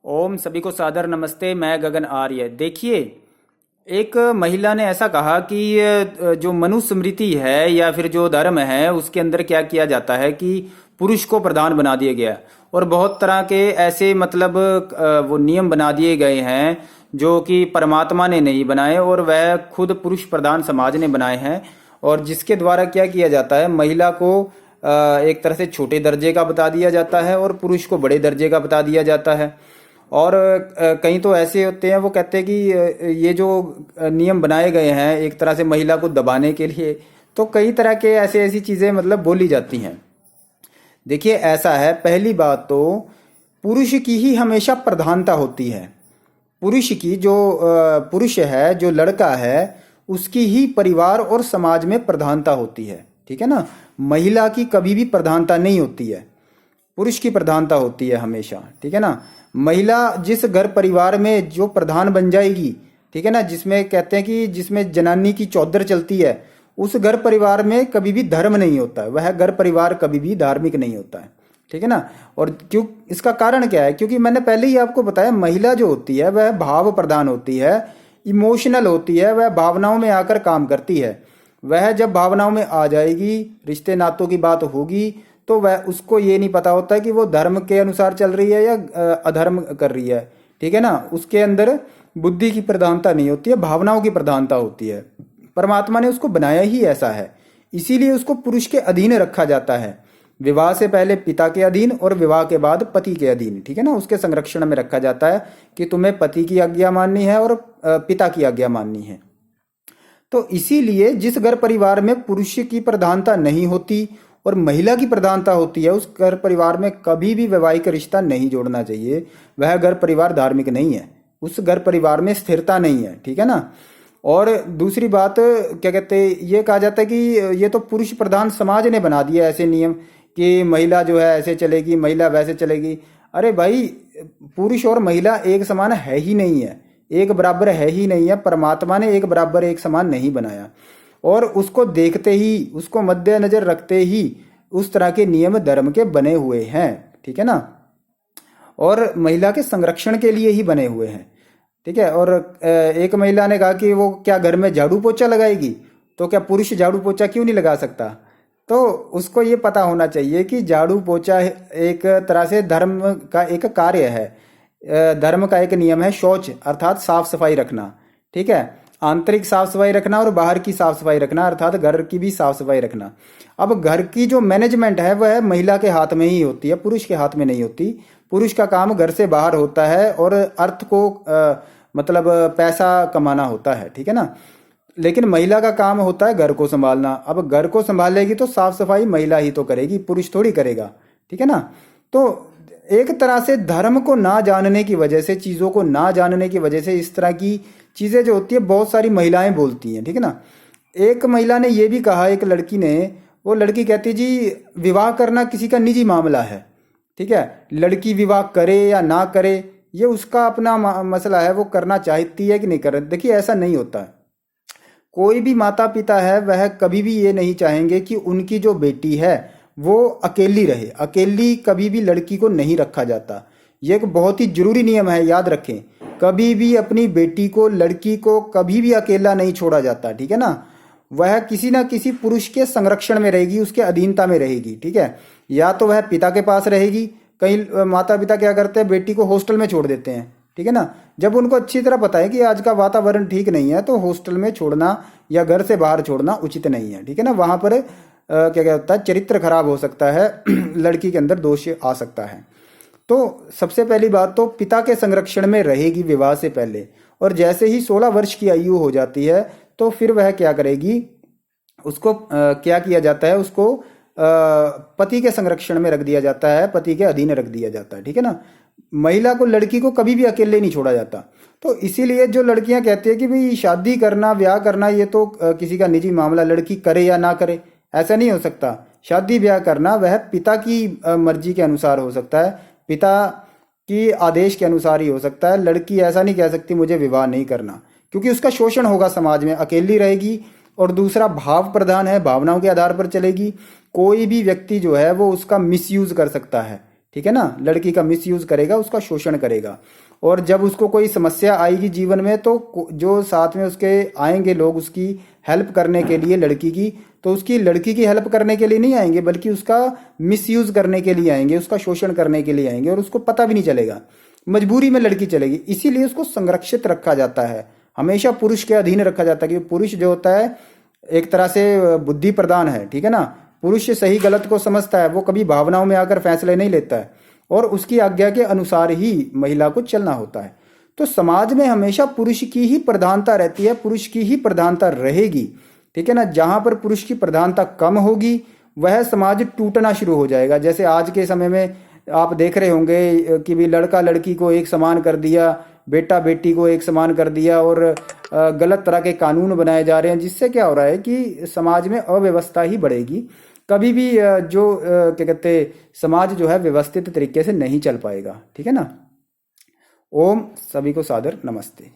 ओम सभी को सादर नमस्ते। मैं गगन आर्य। देखिए, एक महिला ने ऐसा कहा कि जो मनुस्मृति है या फिर जो धर्म है उसके अंदर क्या किया जाता है कि पुरुष को प्रधान बना दिया गया है। और बहुत तरह के ऐसे मतलब वो नियम बना दिए गए हैं जो कि परमात्मा ने नहीं बनाए और वह खुद पुरुष प्रधान समाज ने बनाए हैं। और जिसके द्वारा क्या किया जाता है, महिला को एक तरह से छोटे दर्जे का बता दिया जाता है और पुरुष को बड़े दर्जे का बता दिया जाता है। और कहीं तो ऐसे होते हैं, वो कहते हैं कि ये जो नियम बनाए गए हैं एक तरह से महिला को दबाने के लिए, तो कई तरह के ऐसी चीजें मतलब बोली जाती हैं। देखिए, ऐसा है, पहली बात तो पुरुष की ही हमेशा प्रधानता होती है। पुरुष की जो पुरुष है, जो लड़का है, उसकी ही परिवार और समाज में प्रधानता होती है। ठीक है ना। महिला की कभी भी प्रधानता नहीं होती है, पुरुष की प्रधानता होती है हमेशा। ठीक है ना। महिला जिस घर परिवार में जो प्रधान बन जाएगी, ठीक है ना, जिसमें कहते हैं कि जिसमें जनानी की चौधर चलती है, उस घर परिवार में कभी भी धर्म नहीं होता है, वह घर परिवार कभी भी धार्मिक नहीं होता है। ठीक है ना। और क्यों, इसका कारण क्या है? क्योंकि मैंने पहले ही आपको बताया, महिला जो होती है वह भाव प्रधान होती है, इमोशनल होती है, वह भावनाओं में आकर काम करती है। वह जब भावनाओं में आ जाएगी, रिश्ते नातों की बात होगी, तो वह उसको ये नहीं पता होता है कि वो धर्म के अनुसार चल रही है या अधर्म कर रही है। ठीक है ना। उसके अंदर बुद्धि की प्रधानता नहीं होती है, भावनाओं की प्रधानता होती है। परमात्मा ने उसको बनाया ही ऐसा है, इसीलिए उसको पुरुष के अधीन रखा जाता है। विवाह से पहले पिता के अधीन और विवाह के बाद पति के अधीन। ठीक है ना। उसके संरक्षण में रखा जाता है कि तुम्हें पति की आज्ञा माननी है और पिता की आज्ञा माननी है। तो इसीलिए जिस घर परिवार में पुरुष की प्रधानता नहीं होती और महिला की प्रधानता होती है, उस घर परिवार में कभी भी वैवाहिक रिश्ता नहीं जोड़ना चाहिए। वह घर परिवार धार्मिक नहीं है, उस घर परिवार में स्थिरता नहीं है। ठीक है ना। और दूसरी बात क्या कहते हैं, ये कहा जाता है कि ये तो पुरुष प्रधान समाज ने बना दिया ऐसे नियम कि महिला जो है ऐसे चलेगी, महिला वैसे चलेगी। अरे भाई, पुरुष और महिला एक समान है ही नहीं है, एक बराबर है ही नहीं है। परमात्मा ने एक बराबर एक समान नहीं बनाया और उसको देखते ही, उसको मद्देनजर रखते ही उस तरह के नियम धर्म के बने हुए हैं। ठीक है ना। और महिला के संरक्षण के लिए ही बने हुए हैं। ठीक है। और एक महिला ने कहा कि वो क्या घर में झाड़ू पोछा लगाएगी, तो क्या पुरुष झाड़ू पोछा क्यों नहीं लगा सकता? तो उसको ये पता होना चाहिए कि झाड़ू पोछा एक तरह से धर्म का एक कार्य है, धर्म का एक नियम है, शौच अर्थात साफ सफाई रखना। ठीक है। आंतरिक साफ सफाई रखना और बाहर की साफ सफाई रखना, अर्थात घर की भी साफ सफाई रखना। अब घर की जो मैनेजमेंट है वह महिला के हाथ में ही होती है, पुरुष के हाथ में नहीं होती। पुरुष का काम घर से बाहर होता है और अर्थ को मतलब पैसा कमाना होता है। ठीक है ना। लेकिन महिला का काम होता है घर को संभालना। अब घर को संभालेगी तो साफ सफाई महिला ही तो करेगी, पुरुष थोड़ी करेगा। ठीक है ना। तो एक तरह से धर्म को ना जानने की वजह से, चीजों को ना जानने की वजह से इस तरह की चीजें जो होती है बहुत सारी महिलाएं बोलती हैं। ठीक है ना। एक महिला ने यह भी कहा, एक लड़की ने, वो लड़की कहती जी विवाह करना किसी का निजी मामला है। ठीक है। लड़की विवाह करे या ना करे ये उसका अपना मसला है, वो करना चाहती है कि नहीं कर। देखिए, ऐसा नहीं होता है। कोई भी माता पिता है वह कभी भी ये नहीं चाहेंगे कि उनकी जो बेटी है वो अकेली रहे। अकेली कभी भी लड़की को नहीं रखा जाता। ये एक बहुत ही जरूरी नियम है, याद रखें। कभी भी अपनी बेटी को, लड़की को कभी भी अकेला नहीं छोड़ा जाता। ठीक है ना। वह किसी ना किसी पुरुष के संरक्षण में रहेगी, उसके अधीनता में रहेगी। ठीक है। या तो वह पिता के पास रहेगी। कई माता पिता क्या करते हैं, बेटी को हॉस्टल में छोड़ देते हैं। ठीक है ना। जब उनको अच्छी तरह पता है कि आज का वातावरण ठीक नहीं है, तो हॉस्टल में छोड़ना या घर से बाहर छोड़ना उचित नहीं है। ठीक है ना। वहां पर क्या होता है, चरित्र खराब हो सकता है, लड़की के अंदर दोष आ सकता है। तो सबसे पहली बात तो पिता के संरक्षण में रहेगी विवाह से पहले। और जैसे ही 16 वर्ष की आयु हो जाती है तो फिर वह क्या करेगी, उसको क्या किया जाता है, उसको पति के संरक्षण में रख दिया जाता है, पति के अधीन रख दिया जाता है। ठीक है ना। महिला को, लड़की को कभी भी अकेले नहीं छोड़ा जाता। तो इसीलिए जो लड़कियां कहती है कि भाई शादी करना, ब्याह करना ये तो किसी का निजी मामला, लड़की करे या ना करे, ऐसा नहीं हो सकता। शादी ब्याह करना वह पिता की मर्जी के अनुसार हो सकता है, पिता की आदेश के अनुसार ही हो सकता है। लड़की ऐसा नहीं कह सकती मुझे विवाह नहीं करना, क्योंकि उसका शोषण होगा समाज में, अकेली रहेगी। और दूसरा, भाव प्रधान है, भावनाओं के आधार पर चलेगी। कोई भी व्यक्ति जो है वो उसका मिसयूज कर सकता है। ठीक है ना, लड़की का मिसयूज करेगा, उसका शोषण करेगा। और जब उसको कोई समस्या आएगी जीवन में तो जो साथ में उसके आएंगे लोग उसकी हेल्प करने के लिए लड़की की, तो उसकी लड़की की हेल्प करने के लिए नहीं आएंगे बल्कि उसका मिसयूज करने के लिए आएंगे, उसका शोषण करने के लिए आएंगे और उसको पता भी नहीं चलेगा, मजबूरी में लड़की चलेगी। इसीलिए उसको संरक्षित रखा जाता है, हमेशा पुरुष के अधीन रखा जाता है, क्योंकि पुरुष जो होता है एक तरह से बुद्धि प्रधान है, ठीक है ना। पुरुष सही गलत को समझता है, वो कभी भावनाओं में आकर फैसले नहीं लेता है और उसकी आज्ञा के अनुसार ही महिला को चलना होता है। तो समाज में हमेशा पुरुष की ही प्रधानता रहती है, पुरुष की ही प्रधानता रहेगी, ठीक है ना। जहां पर पुरुष की प्रधानता कम होगी वह समाज टूटना शुरू हो जाएगा। जैसे आज के समय में आप देख रहे होंगे कि भी लड़का लड़की को एक समान कर दिया, बेटा बेटी को एक समान कर दिया और गलत तरह के कानून बनाए जा रहे हैं, जिससे क्या हो रहा है कि समाज में अव्यवस्था ही बढ़ेगी। कभी भी जो क्या कहते समाज जो है व्यवस्थित तरीके से नहीं चल पाएगा, ठीक है ना। ओम, सभी को सादर नमस्ते।